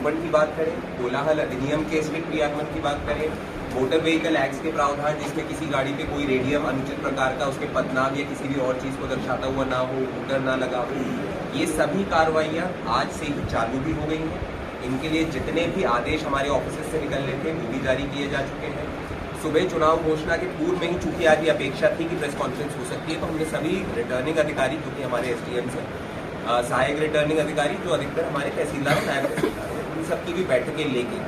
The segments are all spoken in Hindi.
विरूपण की बात करें, कोलाहल अधिनियम के स्ट्रिक्ट क्रियान्वयन की बात करें, मोटर व्हीकल एक्ट के प्रावधान जिसमें किसी गाड़ी पे कोई रेडियम अनुचित प्रकार का उसके पदनाम या किसी भी और चीज़ को दर्शाता हुआ ना हो, हूटर ना लगा हो, ये सभी कार्रवाइयाँ आज से ही चालू भी हो गई हैं। इनके लिए जितने भी आदेश हमारे ऑफिस से निकलने थे वो भी जारी किए जा चुके हैं। सुबह चुनाव घोषणा के पूर्व में ही चूंकि आज ये अपेक्षा थी कि प्रेस कॉन्फ्रेंस हो सकती है, तो हमने सभी रिटर्निंग अधिकारी, क्योंकि हमारे एसडीएम से सहायक रिटर्निंग अधिकारी जो अधिकतर हमारे तहसीलदार और नायब तहसीलदार हैं, उन सबकी भी बैठकें लेके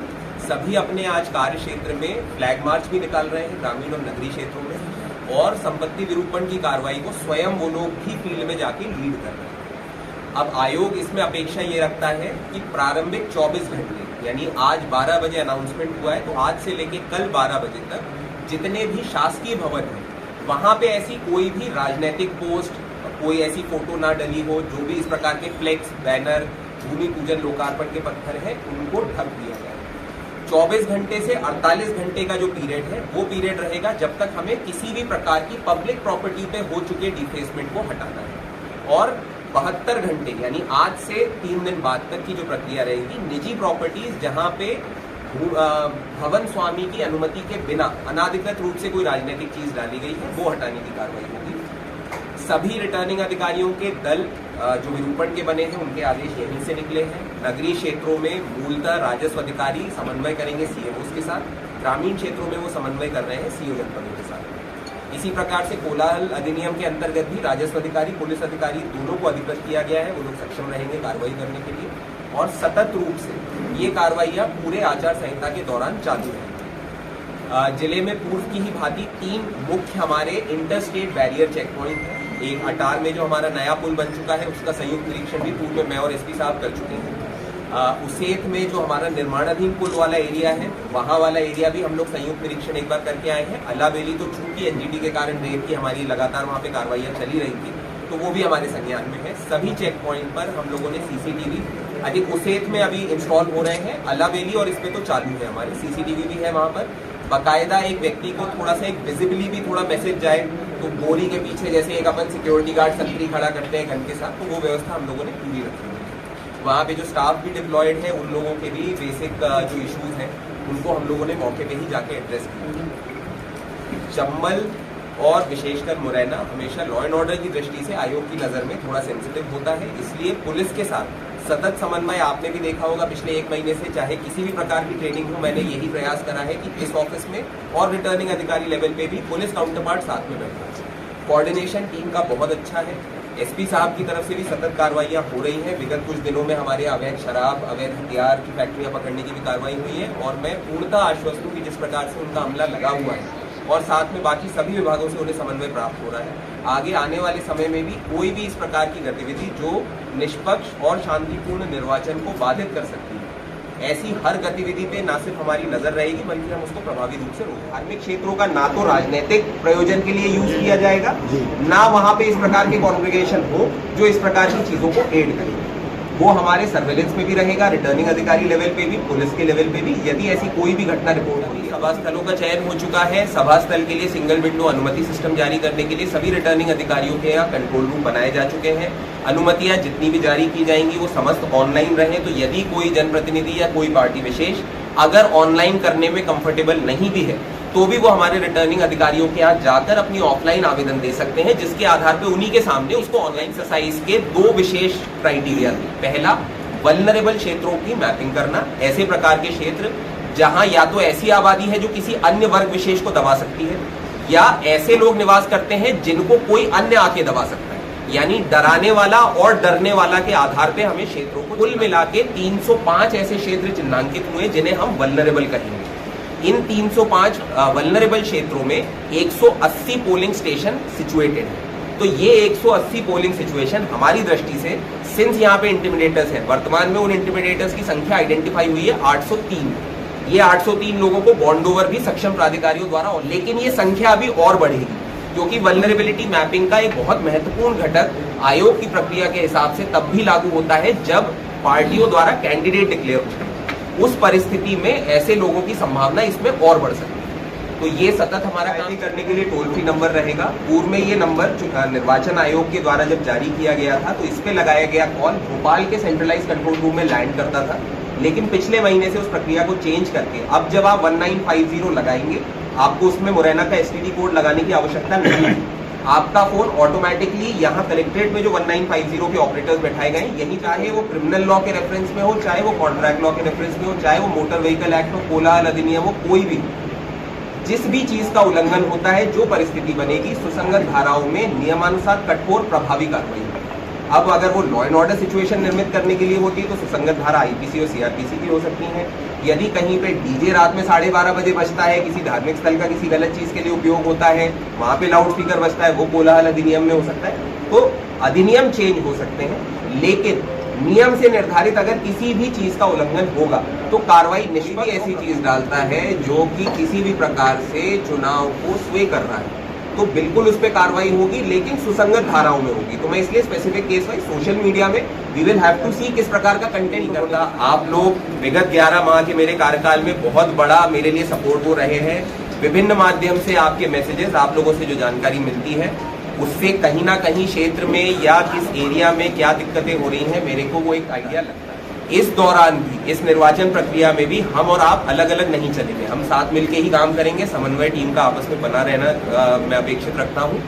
सभी अपने आज कार्य क्षेत्र में फ्लैग मार्च भी निकाल रहे हैं ग्रामीण और नगरीय क्षेत्रों में, और संपत्ति विरूपण की कार्रवाई को स्वयं वो लोग भी फील्ड में जाके लीड कर रहे हैं। अब आयोग इसमें अपेक्षा ये रखता है कि प्रारंभिक 24 घंटे यानी आज 12 बजे अनाउंसमेंट हुआ है, तो आज से लेके कल 12 बजे तक जितने भी शासकीय भवन हैं वहां पे ऐसी कोई भी राजनीतिक पोस्ट, कोई ऐसी फोटो ना डली हो, जो भी इस प्रकार के फ्लेक्स, बैनर, भूमि पूजन लोकार्पण के पत्थर है उनको ढक दिया जाए। 24 घंटे से 48 घंटे का जो पीरियड है वो पीरियड रहेगा जब तक हमें किसी भी प्रकार की पब्लिक प्रॉपर्टी पे हो चुके डिफेसमेंट को हटाना है, और 72 घंटे यानी आज से 3 दिन बाद तक की जो प्रक्रिया रहेगी, निजी प्रॉपर्टीज जहां पे भवन स्वामी की अनुमति के बिना अनाधिकृत रूप से कोई राजनीतिक चीज डाली गई है वो हटाने की कार्रवाई होगी। सभी रिटर्निंग अधिकारियों के दल जो विरूपण के बने हैं उनके आदेश यहीं से निकले हैं। नगरीय क्षेत्रों में मूलतः राजस्व अधिकारी समन्वय करेंगे सीएमओस के साथ, ग्रामीण क्षेत्रों में वो समन्वय कर रहे हैं सीओ जनपदों के साथ। इसी प्रकार से कोलाहल अधिनियम के अंतर्गत भी राजस्व अधिकारी, पुलिस अधिकारी दोनों को अधिकृत किया गया है, वो लोग सक्षम रहेंगे कार्रवाई करने के लिए, और सतत रूप से ये कार्रवाइयाँ पूरे आचार संहिता के दौरान चालू रहेंगी। जिले में पूर्व की ही भांति 3 मुख्य हमारे inter state barrier check point है। एक अटार में जो हमारा नया पुल बन चुका है उसका संयुक्त निरीक्षण भी पूर्व में मैं और एसपी साहब कर चुके हैं। उसेत में जो हमारा निर्माणाधीन पुल वाला एरिया है वहाँ वाला एरिया भी हम लोग संयुक्त निरीक्षण एक बार करके आए हैं। अलावेली तो चूंकि एनजीटी के कारण रेत की हमारी लगातार वहाँ पे कार्रवाइयाँ चली रही थी तो वो भी हमारे संज्ञान में है। सभी चेक पॉइंट पर हम लोगों ने सीसीटीवी अधिक उसेत में अभी इंस्टॉल हो रहे हैं, अलावेली और इस पे तो चालू है, हमारे सीसीटीवी भी है वहाँ पर। बाकायदा एक व्यक्ति को थोड़ा सा एक विजिबली भी थोड़ा मैसेज जाए तो बोरी के पीछे जैसे एक अपन सिक्योरिटी गार्ड संतरी खड़ा करते हैं गन के साथ, तो वो व्यवस्था हम लोगों ने पूरी रखी है। वहाँ पे जो स्टाफ भी डिप्लॉयड है उन लोगों के भी बेसिक जो इश्यूज हैं उनको हम लोगों ने मौके पे ही जाके एड्रेस किया। चंबल और विशेषकर मुरैना हमेशा लॉ एंड ऑर्डर की दृष्टि से आयोग की नज़र में थोड़ा सेंसिटिव होता है, इसलिए पुलिस के साथ सतत समन्वय आपने भी देखा होगा पिछले 1 महीने से, चाहे किसी भी प्रकार की ट्रेनिंग हो, मैंने यही प्रयास करा है कि इस ऑफिस में और रिटर्निंग अधिकारी लेवल पे भी पुलिस काउंटरपार्ट साथ में बैठे। कोऑर्डिनेशन टीम का बहुत अच्छा है। एसपी साहब की तरफ से भी सतत कार्रवाइयाँ हो रही हैं। विगत कुछ दिनों में हमारे अवैध शराब, अवैध हथियार की फैक्ट्रियाँ पकड़ने की भी कार्रवाई हुई है, और मैं पूर्णतः आश्वस्त हूँ कि जिस प्रकार से उनका अमला लगा हुआ है और साथ में बाकी सभी विभागों से उन्हें समन्वय प्राप्त हो रहा है, आगे आने वाले समय में भी कोई भी इस प्रकार की गतिविधि जो निष्पक्ष और शांतिपूर्ण निर्वाचन को बाधित कर सकती है, ऐसी हर गतिविधि पे ना सिर्फ हमारी नजर रहेगी बल्कि हम उसको प्रभावी रूप से रोकेंगे। धार्मिक क्षेत्रों का ना तो राजनीतिक प्रयोजन के लिए यूज किया जाएगा, ना वहां पे इस प्रकार के कॉन्ग्रेगेशन हो जो इस प्रकार की चीजों को एड करें। वो हमारे सर्वेलेंस में भी रहेगा, रिटर्निंग अधिकारी लेवल पे भी, पुलिस के लेवल पे भी। यदि ऐसी कोई भी घटना रिपोर्ट हुई, सभा स्थलों का चयन हो चुका है। सभा स्थल के लिए सिंगल विंडो अनुमति सिस्टम जारी करने के लिए सभी रिटर्निंग अधिकारियों के यहाँ कंट्रोल रूम बनाए जा चुके हैं। अनुमतियां जितनी भी जारी की जाएंगी वो समस्त ऑनलाइन रहे, तो यदि कोई जनप्रतिनिधि या कोई पार्टी विशेष अगर ऑनलाइन करने में कंफर्टेबल नहीं भी है तो भी वो हमारे रिटर्निंग अधिकारियों के यहाँ जाकर अपनी ऑफलाइन आवेदन दे सकते हैं, जिसके आधार पे उन्हीं के सामने उसको ऑनलाइन एक्सरसाइज के 2 विशेष क्राइटेरिया थे। पहला, वल्नरेबल क्षेत्रों की मैपिंग करना, ऐसे प्रकार के क्षेत्र जहां या तो ऐसी आबादी है जो किसी अन्य वर्ग विशेष को दबा सकती है, या ऐसे लोग निवास करते हैं जिनको कोई अन्य आके दबा सकता है, यानी डराने वाला और डरने वाला के आधार पे हमें क्षेत्रों को कुल मिला के 305 ऐसे क्षेत्र चिन्हांकित हुए जिन्हें हम वल्नरेबल कहेंगे। इन 305 वल्नरेबल क्षेत्रों में 180 पोलिंग स्टेशन सिचुएटेड है। तो ये 180 पोलिंग सिचुएशन हमारी दृष्टि से, सिंस यहाँ पे इंटिमिडेटर्स हैं, वर्तमान में उन इंटिमिडेटर्स की संख्या आइडेंटिफाई हुई है 803। ये 803 लोगों को बॉन्ड ओवर भी सक्षम प्राधिकारियों द्वारा, लेकिन ये संख्या अभी और बढ़ेगी क्योंकि वल्नरेबिलिटी मैपिंग का एक बहुत महत्वपूर्ण घटक आयोग की प्रक्रिया के हिसाब से तब भी लागू होता है जब पार्टियों द्वारा कैंडिडेट डिक्लेयर होते हैं। उस परिस्थिति में ऐसे लोगों की संभावना इसमें और बढ़ सकती है। तो ये सतत हमारा काम करने के लिए टोल फ्री नंबर रहेगा। पूर्व में ये नंबर निर्वाचन आयोग के द्वारा जब जारी किया गया था तो इस पे लगाया गया कॉल भोपाल के सेंट्रलाइज कंट्रोल रूम में लैंड करता था। लेकिन पिछले महीने से उस प्रक्रिया को चेंज करके अब जब आप 1950 लगाएंगे, आपको उसमें मुरैना का एसटीडी कोड लगाने की आवश्यकता नहीं है। आपका फोन ऑटोमेटिकली यहाँ कलेक्ट्रेट में जो 1950 के ऑपरेटर्स बैठाए गए, यही चाहे वो क्रिमिनल लॉ के रेफरेंस में हो, चाहे वो कॉन्ट्रैक्ट लॉ के रेफरेंस में हो, चाहे वो मोटर व्हीकल एक्ट हो, कोलाहल अधिनियम हो, कोई भी, जिस भी चीज का उल्लंघन होता है, जो परिस्थिति बनेगी, सुसंगत धाराओं में नियमानुसार कठोर प्रभावी कार्रवाई। अब अगर वो लॉ एंड ऑर्डर सिचुएशन निर्मित करने के लिए होती है तो सुसंगत धारा आईपीसी और सीआरपीसी की हो सकती है। यदि कहीं पे डीजे रात में 12:30 बजे बजता है, किसी धार्मिक स्थल का किसी गलत चीज के लिए उपयोग होता है, वहां पे लाउड स्पीकर बजता है, वो कोलाहल अधिनियम में हो सकता है। तो अधिनियम चेंज हो सकते हैं, लेकिन नियम से निर्धारित अगर किसी भी चीज का उल्लंघन होगा तो कार्रवाई निश्चित ऐसी चीज डालता है जो कि किसी भी प्रकार से चुनाव को स्वे कर रहा है, तो बिल्कुल उस पर कार्रवाई होगी, लेकिन सुसंगत धाराओं में होगी। तो मैं इसलिए specific case wise social media में वी विल हैव टू सी किस प्रकार का कंटेंट करता। आप लोग विगत 11 माह के मेरे कार्यकाल में बहुत बड़ा मेरे लिए सपोर्ट हो रहे हैं। विभिन्न माध्यम से आपके मैसेजेस, आप लोगों से जो जानकारी मिलती है, उससे कहीं ना कहीं क्षेत्र में या किस एरिया में क्या दिक्कतें हो रही हैं, मेरे को वो एक आइडिया लगता है। इस दौरान भी, इस निर्वाचन प्रक्रिया में भी हम और आप अलग अलग नहीं चलेंगे, हम साथ मिलकर ही काम करेंगे। समन्वय टीम का आपस में बना रहना मैं अपेक्षित रखता हूं।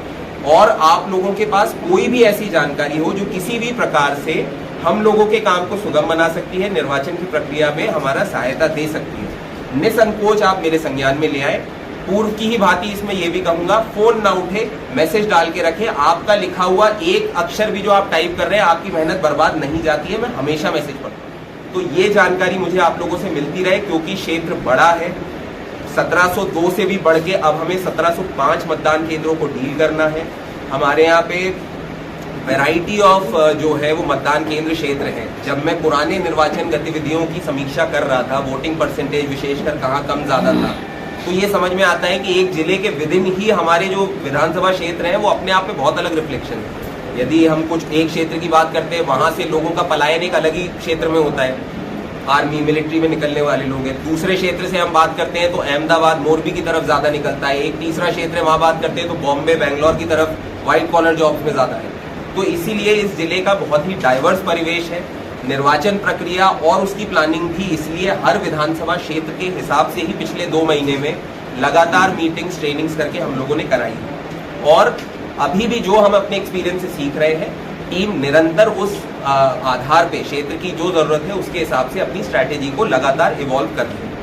और आप लोगों के पास कोई भी ऐसी जानकारी हो जो किसी भी प्रकार से हम लोगों के काम को सुगम बना सकती है, निर्वाचन की प्रक्रिया में हमारा सहायता दे सकती है, निसंकोच आप मेरे संज्ञान में ले आए। पूर्व की ही भांति इसमें यह भी कहूंगा, फोन ना उठे, मैसेज डाल के रखें। आपका लिखा हुआ एक अक्षर भी जो आप टाइप कर रहे हैं, आपकी मेहनत बर्बाद नहीं जाती है। मैं हमेशा मैसेज पढ़ता हूं। तो ये जानकारी मुझे आप लोगों से मिलती रहे, क्योंकि क्षेत्र बड़ा है। 1702 से भी बढ़ के अब हमें 1705 मतदान केंद्रों को डील करना है। हमारे यहाँ पे वैरायटी ऑफ जो है वो मतदान केंद्र क्षेत्र है। जब मैं पुराने निर्वाचन गतिविधियों की समीक्षा कर रहा था, वोटिंग परसेंटेज विशेषकर कहाँ कम ज्यादा था, तो ये समझ में आता है कि एक जिले के विदिन ही हमारे जो विधानसभा क्षेत्र हैं वो अपने आप में बहुत अलग रिफ्लेक्शन है। यदि हम कुछ एक क्षेत्र की बात करते हैं, वहां से लोगों का पलायन एक अलग ही क्षेत्र में होता है, आर्मी मिलिट्री में निकलने वाले लोग हैं। दूसरे क्षेत्र से हम बात करते हैं तो अहमदाबाद मोरबी की तरफ ज्यादा निकलता है। एक तीसरा क्षेत्र है, वहां बात करते हैं तो बॉम्बे बेंगलोर की तरफ व्हाइट कॉलर जॉब्स में ज्यादा है। तो इसीलिए इस जिले का बहुत ही डाइवर्स परिवेश है। निर्वाचन प्रक्रिया और उसकी प्लानिंग भी इसलिए हर विधानसभा क्षेत्र के हिसाब से ही पिछले 2 महीने में लगातार मीटिंग्स, ट्रेनिंग्स करके हम लोगों ने कराई है। और अभी भी जो हम अपने एक्सपीरियंस से सीख रहे हैं, टीम निरंतर उस आधार पे क्षेत्र की जो जरूरत है उसके हिसाब से अपनी स्ट्रैटेजी को लगातार इवॉल्व कर रही है।